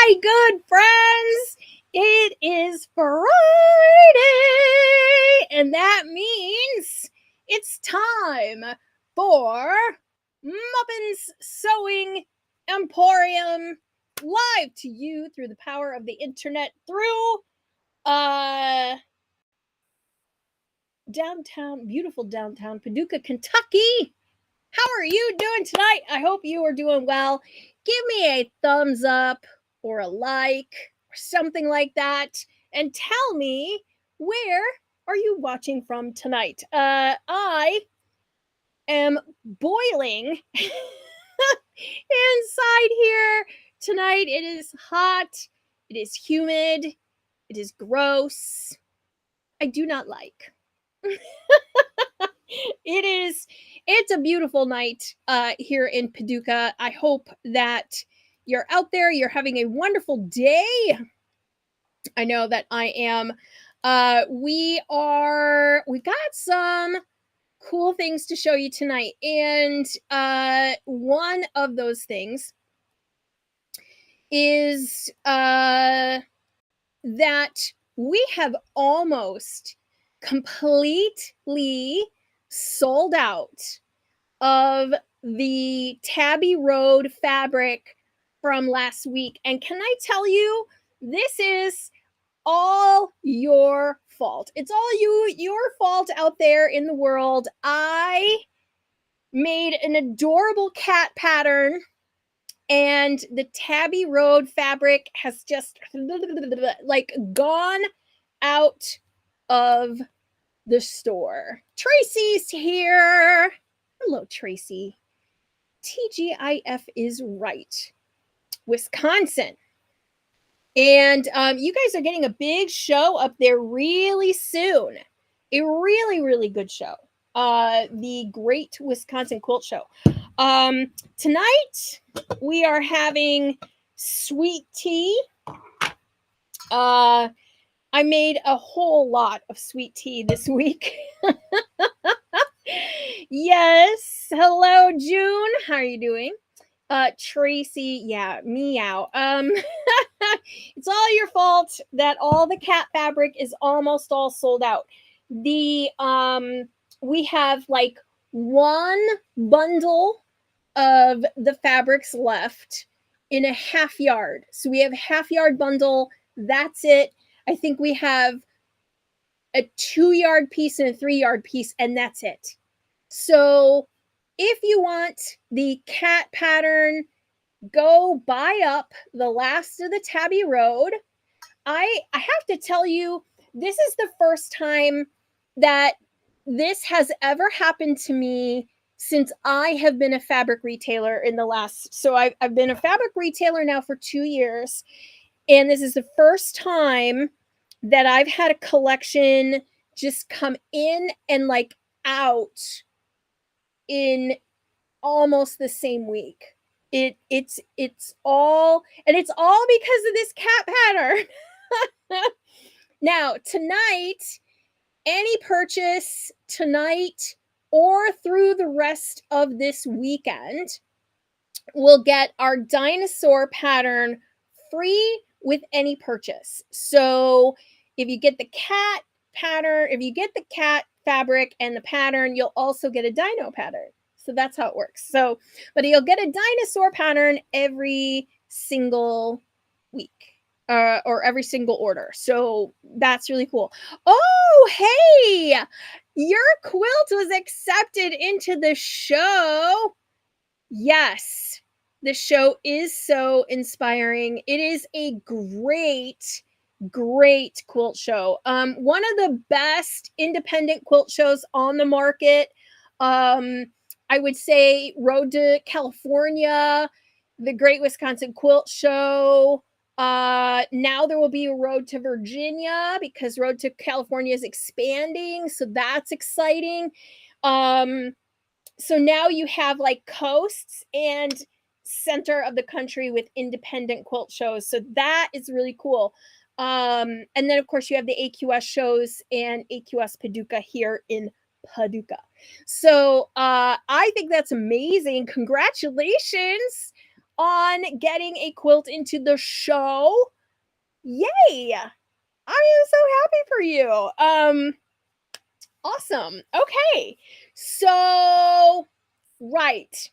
my good friends, it is Friday, and that means it's time for Muppin's Sewing Emporium, live to you through the power of the internet through beautiful downtown Paducah, Kentucky. How are you doing tonight? I hope you are doing well. Give me a thumbs up or a like or something like that, and tell me, where are you watching from tonight? I am boiling inside here tonight. It is hot. It is humid. It is gross. I do not like. It's a beautiful night here in Paducah. I hope that you're out there, you're having a wonderful day. I know that I am. We've got some cool things to show you tonight, and one of those things is that we have almost completely sold out of the Tabby Road fabric from last week. And can I tell you, this is all your fault. It's all your fault out there in the world. I made an adorable cat pattern, and the Tabby Road fabric has just like gone out of the store. Tracy's here. Hello, Tracy. TGIF is right. Wisconsin. And you guys are getting a big show up there really soon. A really, really good show. The Great Wisconsin Quilt Show. Tonight, we are having sweet tea. I made a whole lot of sweet tea this week. Yes. Hello, June. How are you doing? Tracy, yeah, meow. It's all your fault that all the cat fabric is almost all sold out. We have like one bundle of the fabrics left in a half yard. So we have a half yard bundle. That's it. I think we have a 2-yard piece and a 3-yard piece, and that's it. So if you want the cat pattern, go buy up the last of the Tabby Road. I have to tell you, this is the first time that this has ever happened to me since I have been a fabric retailer in the last. So I've been a fabric retailer now for 2 years. And this is the first time that I've had a collection just come in and like out in almost the same week. It's all because of this cat pattern. Now, tonight, any purchase tonight or through the rest of this weekend will get our dinosaur pattern free with any purchase. So if you get the cat pattern, if you get the cat fabric and the pattern, you'll also get a dino pattern. So that's how it works. So, but you'll get a dinosaur pattern every single week or every single order. So that's really cool. Oh, hey, your quilt was accepted into the show. Yes, the show is so inspiring. It is a great quilt show. One of the best independent quilt shows on the market. I would say Road to California, the Great Wisconsin Quilt Show. Now there will be a Road to Virginia because Road to California is expanding. So that's exciting. So now you have like coasts and center of the country with independent quilt shows. So that is really cool. And then of course you have the AQS shows and AQS Paducah here in Paducah. So I think that's amazing. Congratulations on getting a quilt into the show. Yay! I am so happy for you. Awesome. Okay. So, right.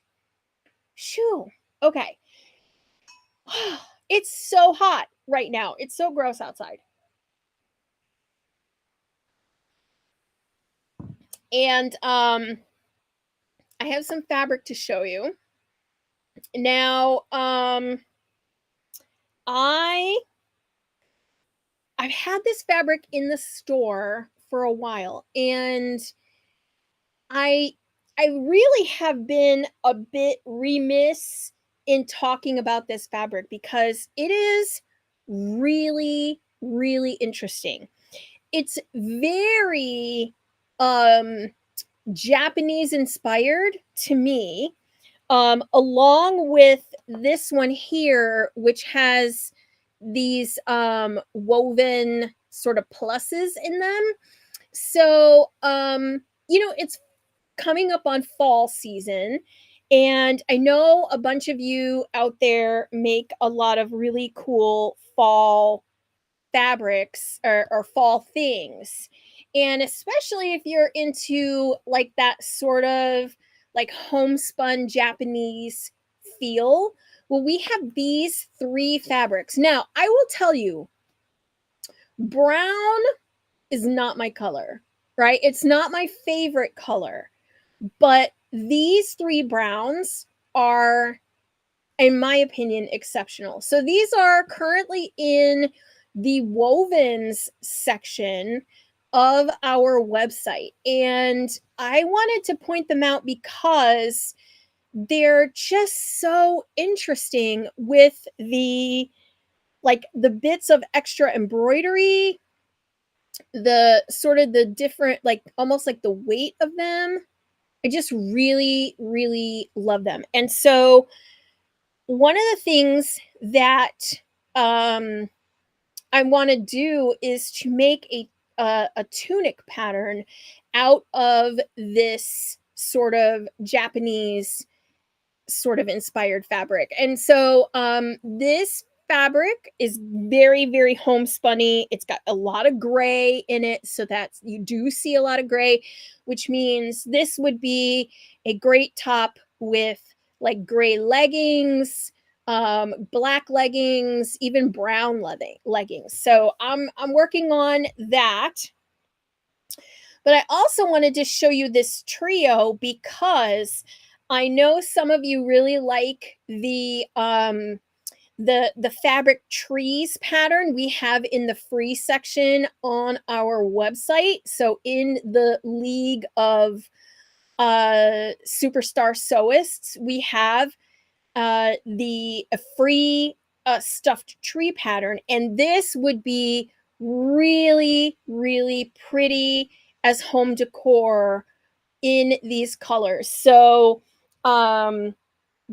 Shoo. Okay. It's so hot right now. It's so gross outside. And I have some fabric to show you. Now, I I've had this fabric in the store for a while, and I I really have been a bit remiss in talking about this fabric because it is really, really interesting. It's very um Japanese inspired to me, along with this one here, which has these woven sort of pluses in them. So, it's coming up on fall season. And I know a bunch of you out there make a lot of really cool fall fabrics or fall things. And especially if you're into like that sort of like homespun Japanese feel. Well, we have these three fabrics. Now, I will tell you, brown is not my color, right? It's not my favorite color, but these three browns are, in my opinion, exceptional. So these are currently in the wovens section of our website. And I wanted to point them out because they're just so interesting with the bits of extra embroidery, the sort of the different, like almost like the weight of them. I just really, really love them. And so one of the things that um, I want to do is to make a tunic pattern out of this sort of Japanese sort of inspired fabric. And so this fabric is very, very homespunny. It's got a lot of gray in it, so that you do see a lot of gray, which means this would be a great top with like gray leggings, black leggings, even brown leggings. So I'm working on that. But I also wanted to show you this trio because I know some of you really like the fabric trees pattern we have in the free section on our website. So in the League of Superstar Sewists, we have the a free stuffed tree pattern, and this would be really, really pretty as home decor in these colors. So,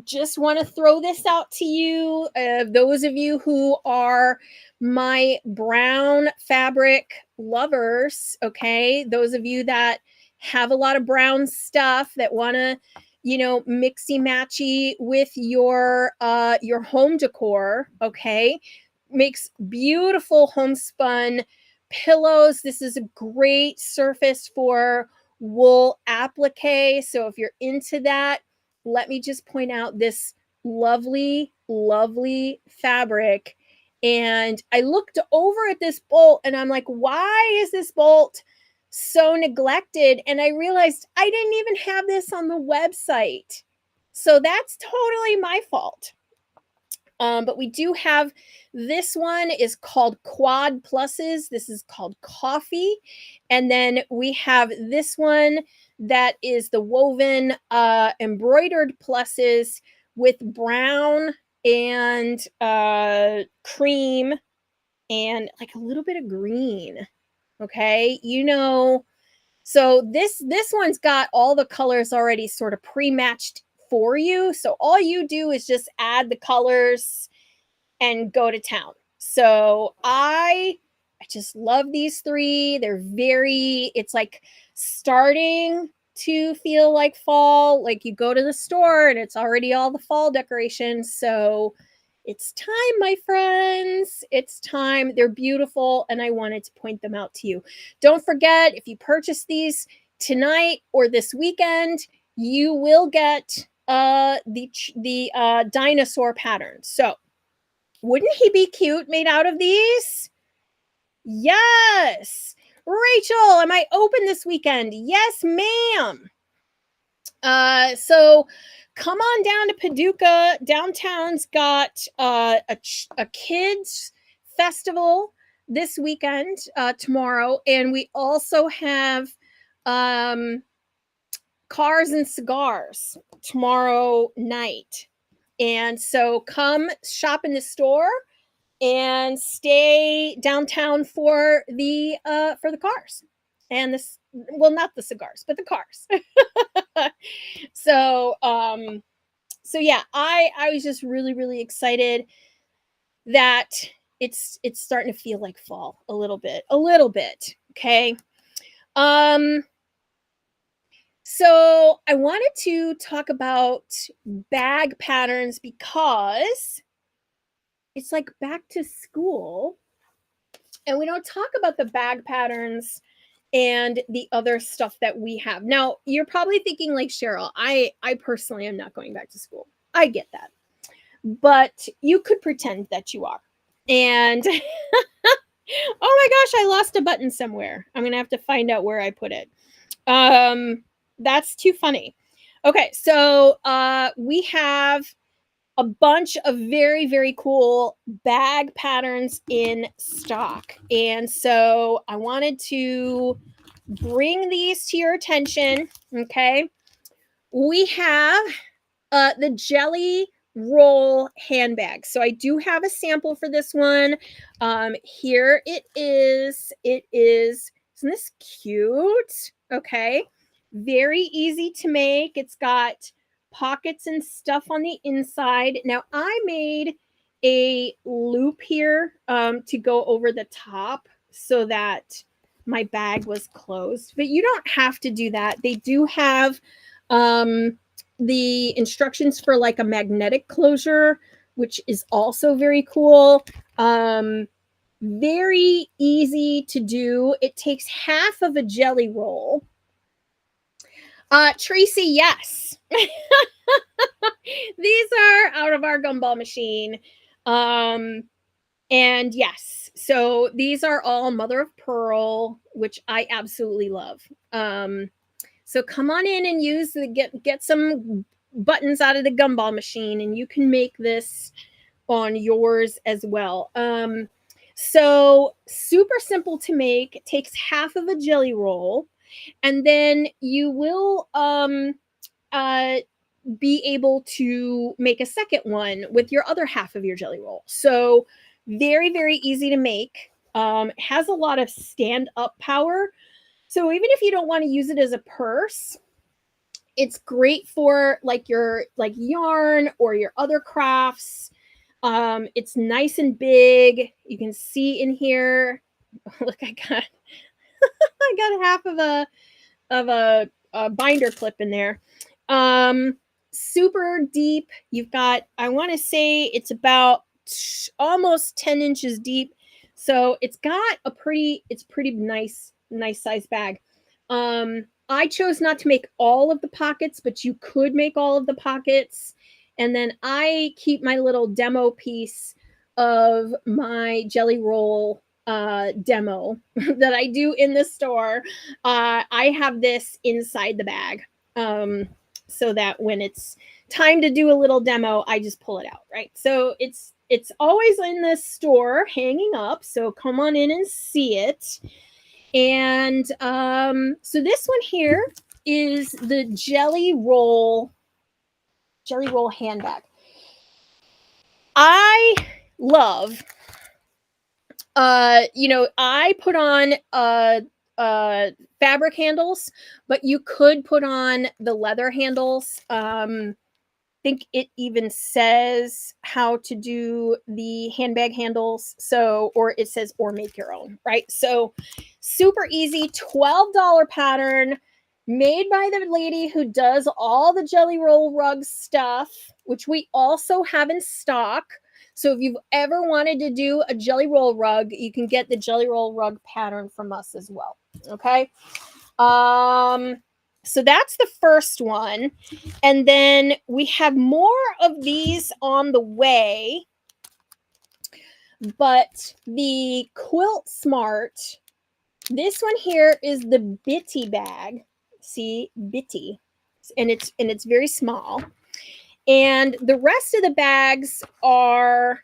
just want to throw this out to you. Those of you who are my brown fabric lovers, okay? Those of you that have a lot of brown stuff that want to, mixy matchy with your home decor, okay? Makes beautiful homespun pillows. This is a great surface for wool applique. So if you're into that, let me just point out this lovely, lovely fabric. And I looked over at this bolt and I'm like, why is this bolt so neglected? And I realized I didn't even have this on the website. So that's totally my fault. But we do have this one is called Quad Pluses. This is called Coffee. And then we have this one that is the woven embroidered pluses with brown and cream and like a little bit of green. Okay. So this one's got all the colors already sort of pre-matched for you. So all you do is just add the colors and go to town. So I just love these three. They're very, it's like starting to feel like fall. Like you go to the store and it's already all the fall decorations. So it's time, my friends. It's time. They're beautiful, and I wanted to point them out to you. Don't forget, if you purchase these tonight or this weekend, you will get the dinosaur pattern. So, wouldn't he be cute made out of these? Yes. Rachel, am I open this weekend? Yes, ma'am. So come on down to Paducah. Downtown's got a kids festival this weekend, tomorrow, and we also have um, cars and cigars tomorrow night. And so come shop in the store and stay downtown for the cars and this, well, not the cigars, but the cars. So so yeah, I was just really excited that it's starting to feel like fall a little bit, okay. um so I wanted to talk about bag patterns because it's like back to school, and we don't talk about the bag patterns and the other stuff that we have. Now, you're probably thinking like, Cheryl, I personally am not going back to school. I get that. But you could pretend that you are. And oh my gosh, I lost a button somewhere. I'm going to have to find out where I put it. That's too funny. Okay, so we have a bunch of very cool bag patterns in stock. And so I wanted to bring these to your attention. Okay. We have the jelly roll handbag. So I do have a sample for this one. Here it is. Isn't this cute? Okay. Very easy to make. It's got pockets and stuff on the inside. Now I made a loop here to go over the top so that my bag was closed, but you don't have to do that. They do have the instructions for like a magnetic closure, which is also very cool. Very easy to do. It takes half of a jelly roll. Tracy, yes. These are out of our gumball machine. And yes, so these are all mother of pearl, which I absolutely love. So come on in and use the get some buttons out of the gumball machine, and you can make this on yours as well. So super simple to make. It takes half of a jelly roll, and then you will be able to make a second one with your other half of your jelly roll. So very easy to make. Has a lot of stand up power. So even if you don't want to use it as a purse, it's great for like your like yarn or your other crafts. It's nice and big. You can see in here. Look, I got I got half of a binder clip in there. Super deep. You've got, I want to say it's about almost 10 inches deep. So it's got it's pretty nice size bag. I chose not to make all of the pockets, but you could make all of the pockets. And then I keep my little demo piece of my jelly roll demo that I do in the store. I have this inside the bag. So that when it's time to do a little demo, I just pull it out, right? So it's always in the store hanging up. So come on in and see it. And so this one here is the jelly roll handbag. I love I put on fabric handles, but you could put on the leather handles. I think it even says how to do the handbag handles. So, or it says, or make your own, right? So super easy, $12 pattern. made by the lady who does all the Jelly Roll rug stuff, which we also have in stock. So if you've ever wanted to do a Jelly Roll rug, you can get the Jelly Roll rug pattern from us as well. Okay. So that's the first one. And then we have more of these on the way. But the Quilt Smart, this one here is the Bitty bag. See, Bitty. And it's very small. And the rest of the bags are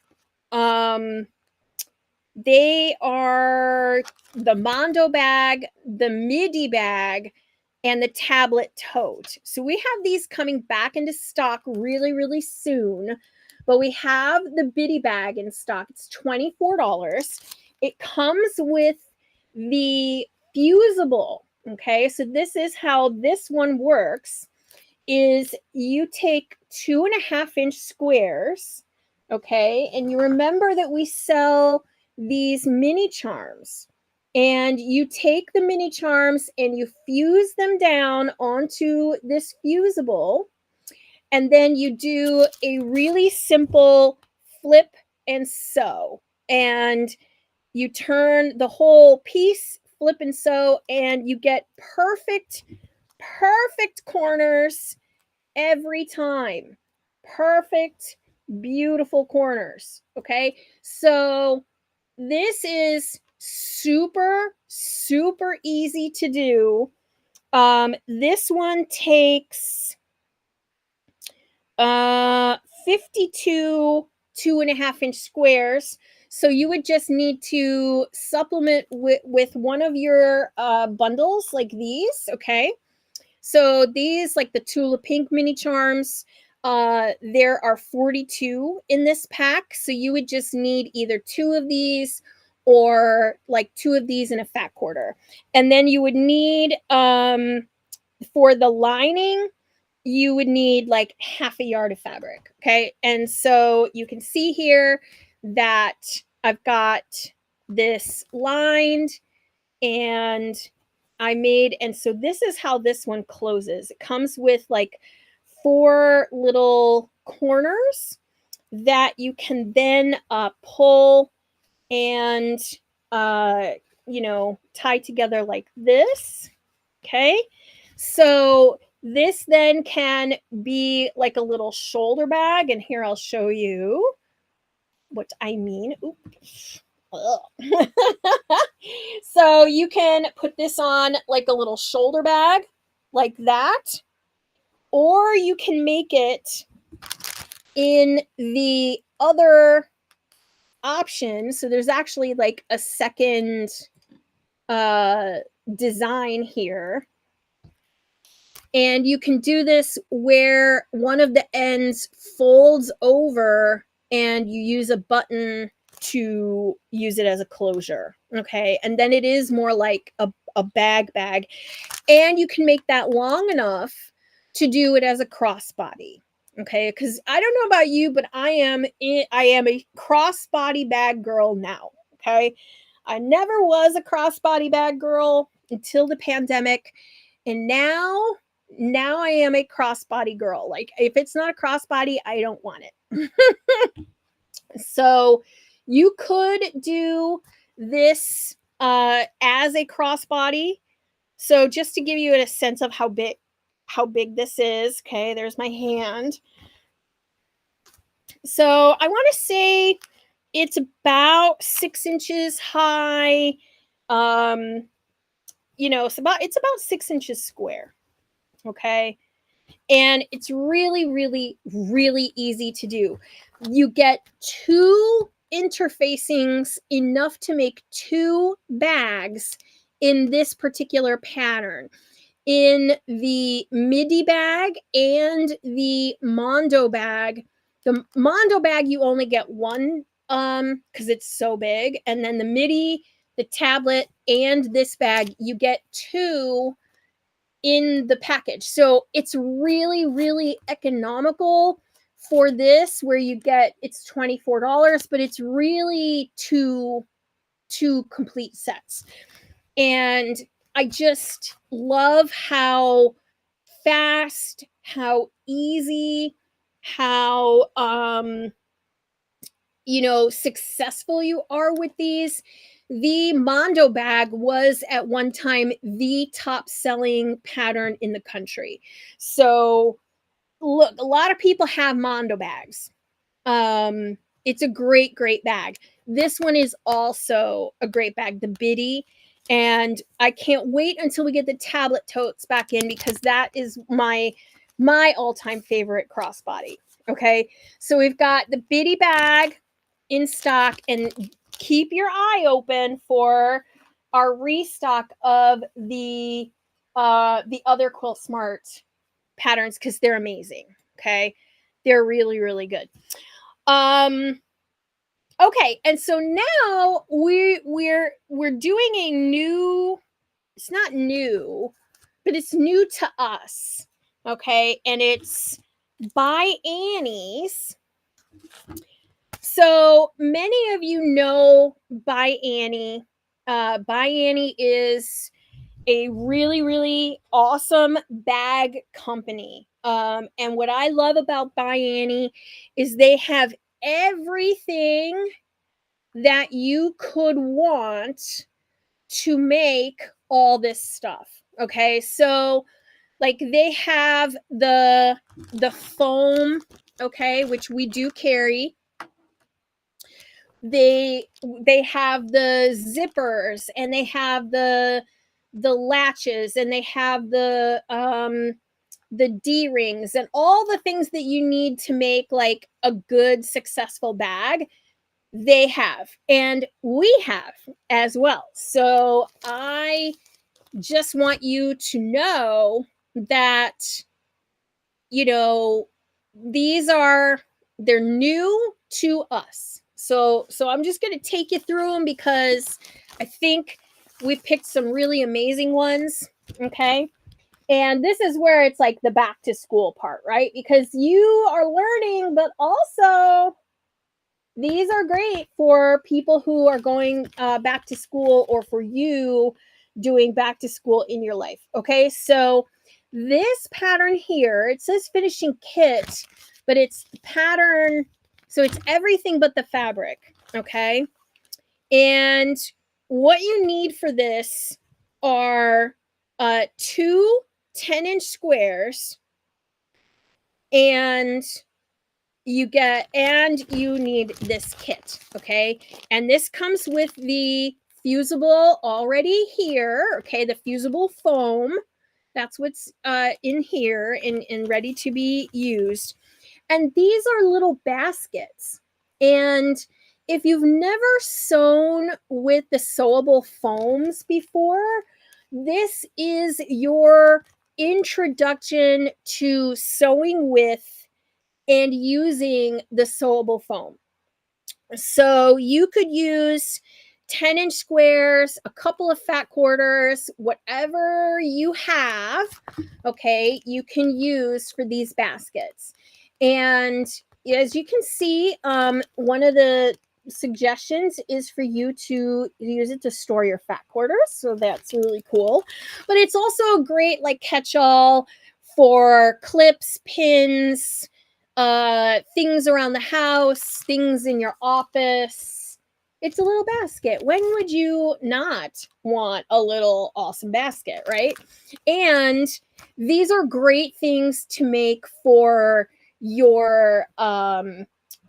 they are the Mondo bag, the Midi bag, and the tablet tote. So we have these coming back into stock really, really soon. But we have the Bitty bag in stock. It's $24. It comes with the fusible. Okay, so this is how this one works. Is you take 2.5-inch squares, okay, and you remember that we sell these mini charms, and you take the mini charms and you fuse them down onto this fusible, and then you do a really simple flip and sew, and you turn the whole piece, flip and sew, and you get perfect corners every time. Perfect, beautiful corners. Okay. So this is super, super easy to do. This one takes 52 2.5-inch squares. So you would just need to supplement with one of your bundles like these. Okay. So these, like the Tula Pink mini charms, there are 42 in this pack. So you would just need either 2 of these or like 2 of these in a fat quarter. And then you would need, for the lining, you would need like half a yard of fabric. Okay. And so you can see here that I've got this lined, and I made, and so this is how this one closes. It comes with like 4 little corners that you can then pull and tie together like this. Okay. So this then can be like a little shoulder bag, and here I'll show you what I mean. Oops. So you can put this on like a little shoulder bag like that, or you can make it in the other option. So there's actually like a second design here, and you can do this where one of the ends folds over and you use a button to use it as a closure. Okay. And then it is more like a bag, and you can make that long enough to do it as a crossbody. Okay. Because I don't know about you, but I am a crossbody bag girl now. Okay. I never was a crossbody bag girl until the pandemic. And now I am a crossbody girl. Like if it's not a crossbody, I don't want it. So you could do this as a crossbody. So just to give you a sense of how big this is. Okay, there's my hand. So I want to say it's about 6 inches high. It's about 6 inches square. Okay. And it's really, really, really easy to do. You get 2 interfacings, enough to make 2 bags in this particular pattern. In the Midi bag and the Mondo bag. The Mondo bag, you only get 1 because it's so big. And then the Midi, the tablet, and this bag, you get 2 in the package. So it's really, really economical for this, where you get, it's $24, but it's really two complete sets. And I just love how fast, how easy, how successful you are with these. The Mondo bag was at one time the top selling pattern in the country. So look, a lot of people have Mondo bags. It's a great, great bag. This one is also a great bag, the Biddy. And I can't wait until we get the tablet totes back in, because that is my all-time favorite crossbody. Okay, so we've got the Biddy bag in stock, and keep your eye open for our restock of the other Quill Smart patterns, because they're amazing. Okay, they're really, really good. Okay, and so now we're doing a new, it's not new, but it's new to us. Okay, and it's by Annie's. So many of you know By Annie. By Annie is a really, really awesome bag company. And what I love about By Annie is they have everything that you could want to make all this stuff. Okay, so like they have the foam, okay, which we do carry. They have the zippers, and they have the latches, and they have the D-rings, and all the things that you need to make like a good successful bag. They have, and we have as well. So I just want you to know that, they're new to us. So I'm just going to take you through them, because I think we picked some really amazing ones. Okay, and this is where it's like the back to school part, right? Because you are learning, but also these are great for people who are going back to school, or for you doing back to school in your life. Okay, so this pattern here, it says finishing kit, but it's the pattern, so it's everything but the fabric. Okay, and what you need for this are two 10-inch squares, and you need this kit. Okay, and this comes with the fusible already here. Okay, the fusible foam, that's what's in here and ready to be used. And these are little baskets, and if you've never sewn with the sewable foams before, this is your introduction to sewing with and using the sewable foam. So you could use 10-inch squares, a couple of fat quarters, whatever you have, okay, you can use for these baskets. And as you can see, one of the suggestions is for you to use it to store your fat quarters. So that's really cool. But it's also a great like catch-all for clips, pins, things around the house, things in your office. It's a little basket. When would you not want a little awesome basket, right? And these are great things to make for your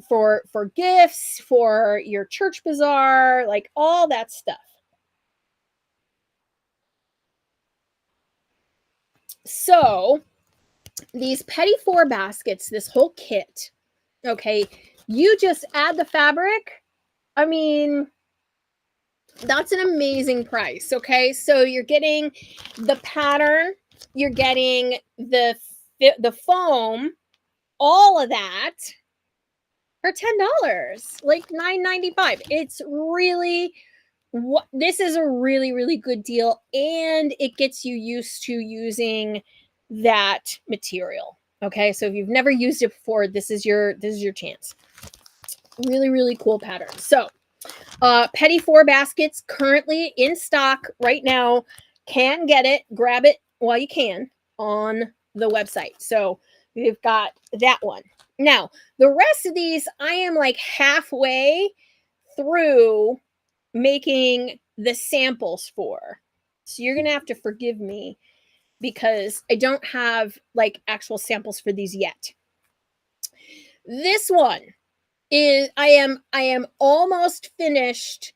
for gifts, for your church bazaar, like all that stuff. So these Petit Four baskets, this whole kit, okay, you just add the fabric. I mean, that's an amazing price. Okay, so you're getting the pattern, you're getting the foam, all of that for $10, like $9.95. It's really, this is a really, really good deal, and it gets you used to using that material. Okay, so if you've never used it before, this is your chance. Really, really cool pattern. So Petit Four baskets currently in stock right now, can get it, grab it while you can on the website. So we've got that one. Now, the rest of these, I am like halfway through making the samples for. So you're going to have to forgive me because I don't have like actual samples for these yet. This one is I am almost finished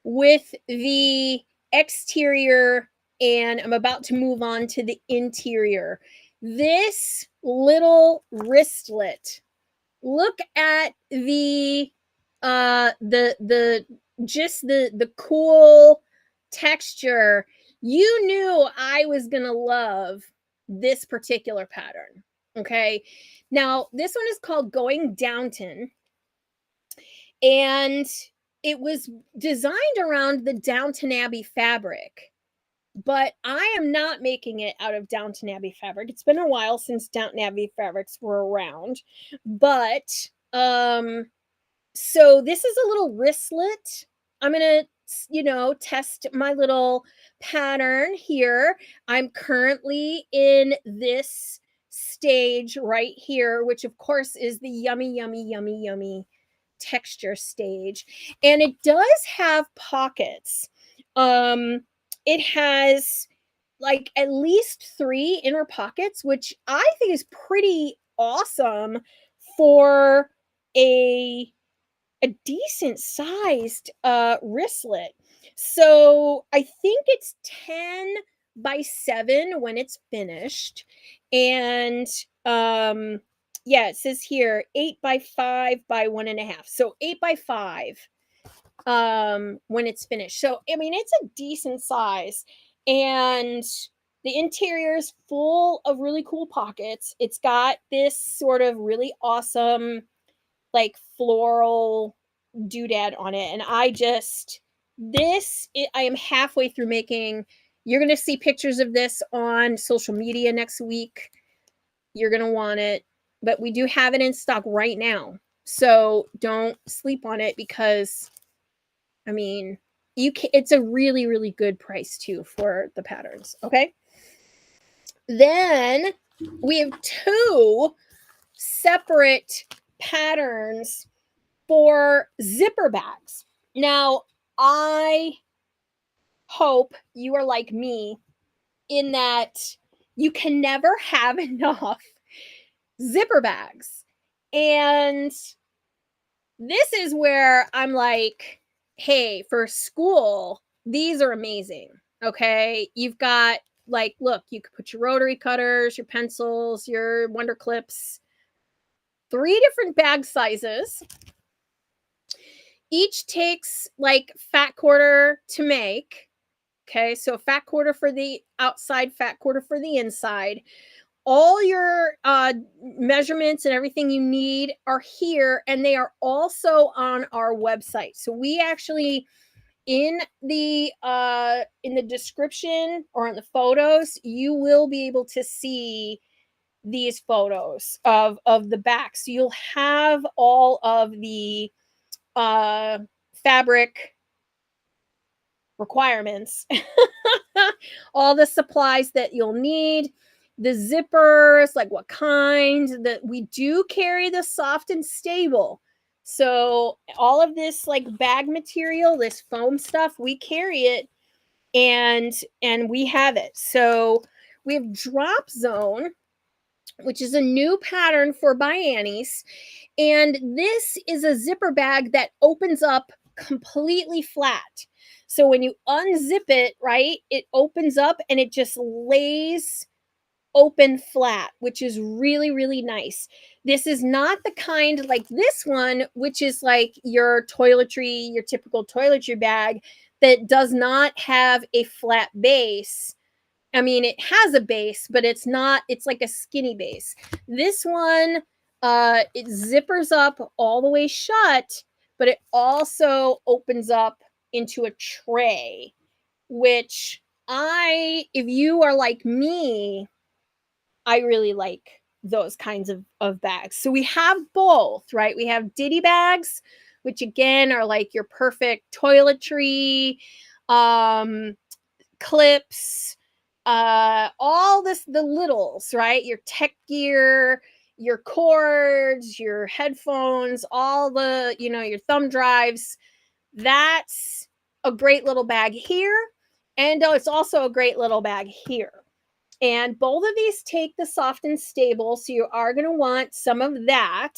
with the exterior and I'm about to move on to the interior. This little wristlet. Look at the just the cool texture. You knew I was going to love this particular pattern. Okay? Now, this one is called Going Downton and it was designed around the Downton Abbey fabric, but I am not making it out of Downton Abbey fabric. It's been a while since Downton Abbey fabrics were around, but so this is a little wristlet. I'm gonna test my little pattern here. I'm currently in this stage right here, which of course is the yummy, yummy, yummy, yummy texture stage, and it does have pockets. It has like at least 3 inner pockets, which I think is pretty awesome for a decent sized wristlet. So I think it's 10 by 7 when it's finished, and yeah, it says here 8 by 5 by 1.5, so 8 by 5 when it's finished. So I mean it's a decent size, and the interior is full of really cool pockets. It's got this sort of really awesome like floral doodad on it, and I am halfway through making. You're going to see pictures of this on social media next week. You're going to want it, but we do have it in stock right now, so don't sleep on it because I mean it's a really, really good price too for the patterns. Okay, then we have 2 separate patterns for zipper bags. Now, I hope you are like me in that you can never have enough zipper bags. And this is where I'm like, hey, for school, these are amazing. Okay. You've got like, look, you could put your rotary cutters, your pencils, your Wonder Clips, 3 different bag sizes. Each takes like fat quarter to make. Okay, so fat quarter for the outside, fat quarter for the inside. All your measurements and everything you need are here, and they are also on our website. So we actually in the description or in the photos, you will be able to see these photos of the back. So you'll have all of the fabric requirements, all the supplies that you'll need, the zippers, like what kind. That we do carry the soft and stable. So all of this like bag material, this foam stuff, we carry it and we have it. So we have Drop Zone, which is a new pattern for By Annie's. And this is a zipper bag that opens up completely flat. So when you unzip it, right, it opens up and it just lays open flat, which is really, really nice. This is not the kind like this one, which is like your toiletry, your typical toiletry bag that does not have a flat base. I mean, it has a base, but it's like a skinny base. This one, it zippers up all the way shut, but it also opens up into a tray, which if you are like me, I really like those kinds of bags. So we have both, right? We have ditty bags, which again are like your perfect toiletry, clips, all the littles, right? Your tech gear, your cords, your headphones, all the, your thumb drives. That's a great little bag here. And it's also a great little bag here. And both of these take the soft and stable, so you are going to want some of that.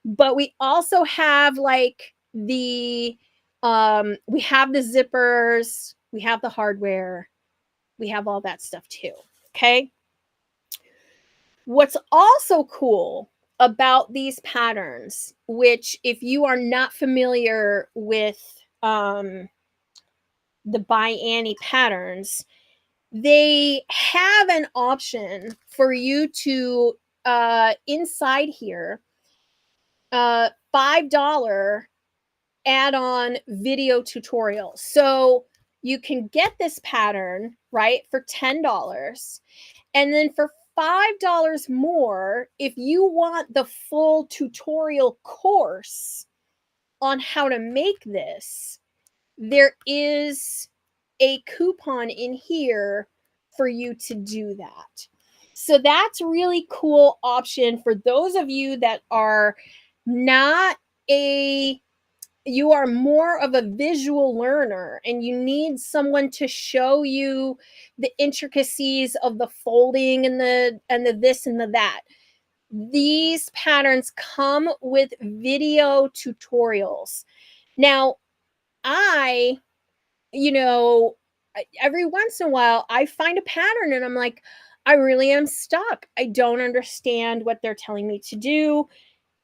But we also have like we have the zippers, we have the hardware, we have all that stuff too. Okay. What's also cool about these patterns, which if you are not familiar with the By Annie patterns, they have an option for you to inside here, $5 add-on video tutorial. So you can get this pattern, right, for $10. And then for $5 more, if you want the full tutorial course on how to make this, there is a coupon in here for you to do that. So that's really cool option for those of you that are not you are more of a visual learner and you need someone to show you the intricacies of the folding and the this and the that. These patterns come with video tutorials. Now, I every once in a while I find a pattern and I'm like, I really am stuck. I don't understand what they're telling me to do.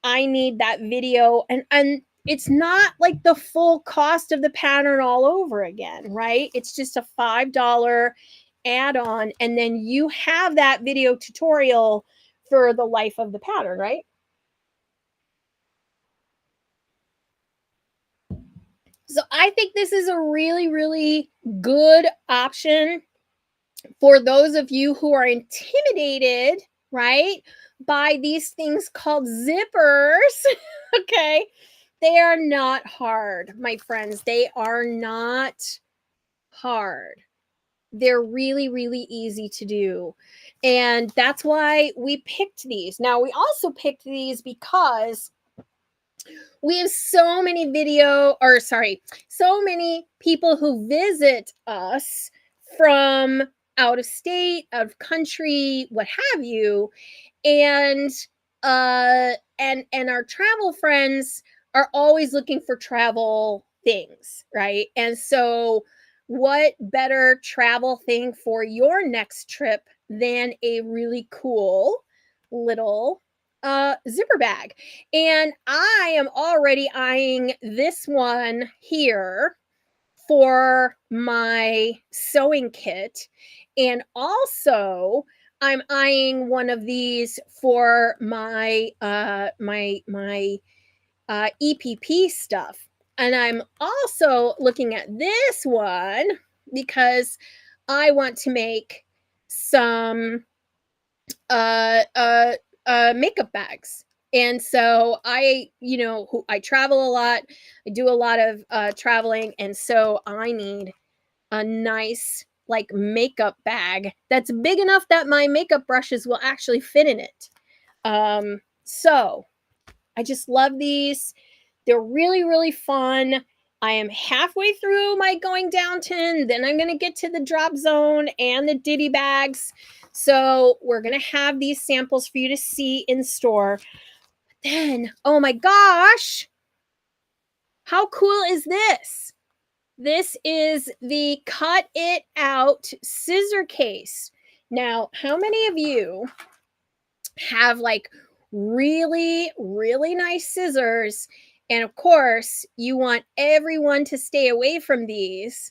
I need that video, and it's not like the full cost of the pattern all over again, right? It's just a $5 add-on, and then you have that video tutorial for the life of the pattern, right? So I think this is a really, really good option for those of you who are intimidated, right, by these things called zippers. Okay. They are not hard, my friends. They are not hard. They're really, really easy to do. And that's why we picked these. Now, we also picked these because we have so many so many people who visit us from out of state, out of country, what have you. And and our travel friends are always looking for travel things, right? And so what better travel thing for your next trip than a really cool little zipper bag? And I am already eyeing this one here for my sewing kit. And also I'm eyeing one of these for my EPP stuff. And I'm also looking at this one because I want to make some makeup bags. And so I travel a lot. I do a lot of traveling, and so I need a nice like makeup bag that's big enough that my makeup brushes will actually fit in it. So I just love these. They're really, really fun. I am halfway through my going downton. Then I'm going to get to the drop zone and the ditty bags. So we're going to have these samples for you to see in store. Then, oh my gosh, how cool is this? This is the Cut It Out scissor case. Now, how many of you have like really, really nice scissors? And of course, you want everyone to stay away from these,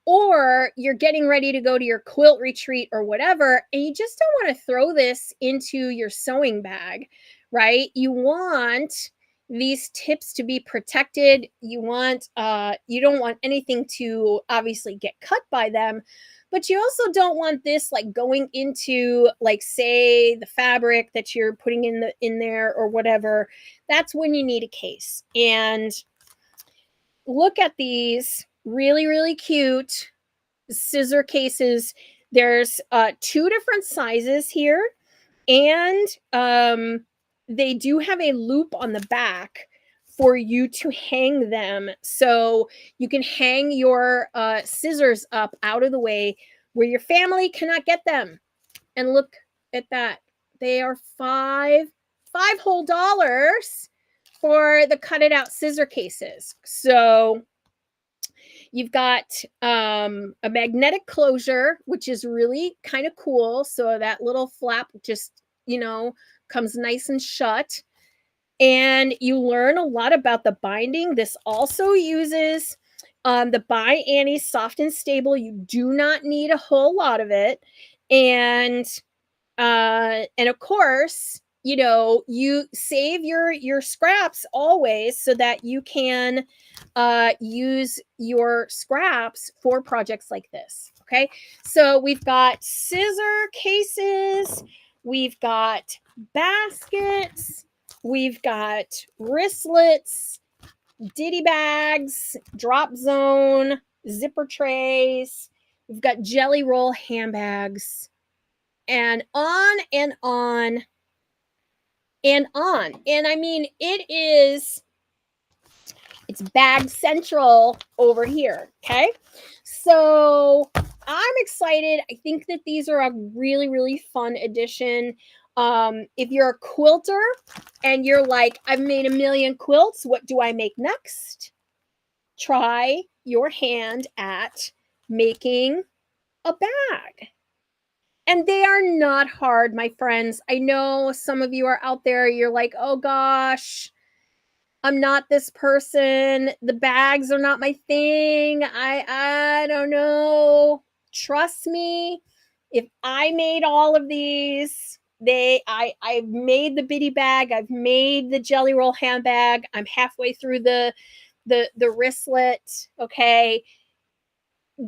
or you're getting ready to go to your quilt retreat or whatever, and you just don't want to throw this into your sewing bag, right? You want these tips to be protected. You don't want anything to obviously get cut by them, but you also don't want this like going into like say the fabric that you're putting in there or whatever. That's when you need a case. And look at these, really, really cute. scissor cases. There's 2 different sizes here, and they do have a loop on the back for you to hang them. So you can hang your scissors up out of the way where your family cannot get them. And look at that. They are five whole dollars for the cut it out scissor cases. So you've got a magnetic closure, which is really kind of cool. So that little flap just, comes nice and shut. And you learn a lot about the binding. This also uses the By Annie Soft and Stable. You do not need a whole lot of it. And of course, you save your scraps always so that you can use your scraps for projects like this. Okay, so we've got scissor cases, we've got baskets, we've got wristlets, ditty bags, drop zone, zipper trays, we've got jelly roll handbags, and on and on and on. And I mean, it's bag central over here. Okay. So I'm excited. I think that these are a really, really fun addition. If you're a quilter and you're like, I've made a million quilts, what do I make next? Try your hand at making a bag. And they are not hard, my friends. I know some of you are out there, you're like, oh gosh, I'm not this person. The bags are not my thing. I don't know. Trust me, if I made all of these, I've made the bitty bag, I've made the jelly roll handbag, I'm halfway through the wristlet, okay?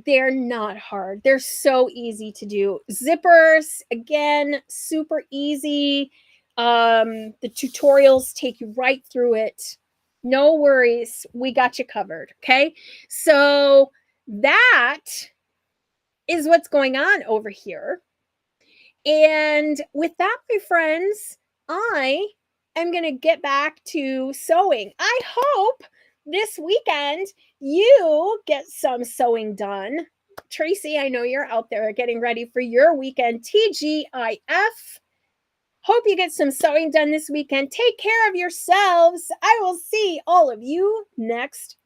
They're not hard. They're so easy to do. Zippers, again, super easy. The tutorials take you right through it. No worries. We got you covered. Okay. So that is what's going on over here. And with that, my friends, I am going to get back to sewing. I hope this weekend you get some sewing done. Tracy, I know you're out there getting ready for your weekend. TGIF. Hope you get some sewing done this weekend. Take care of yourselves. I will see all of you next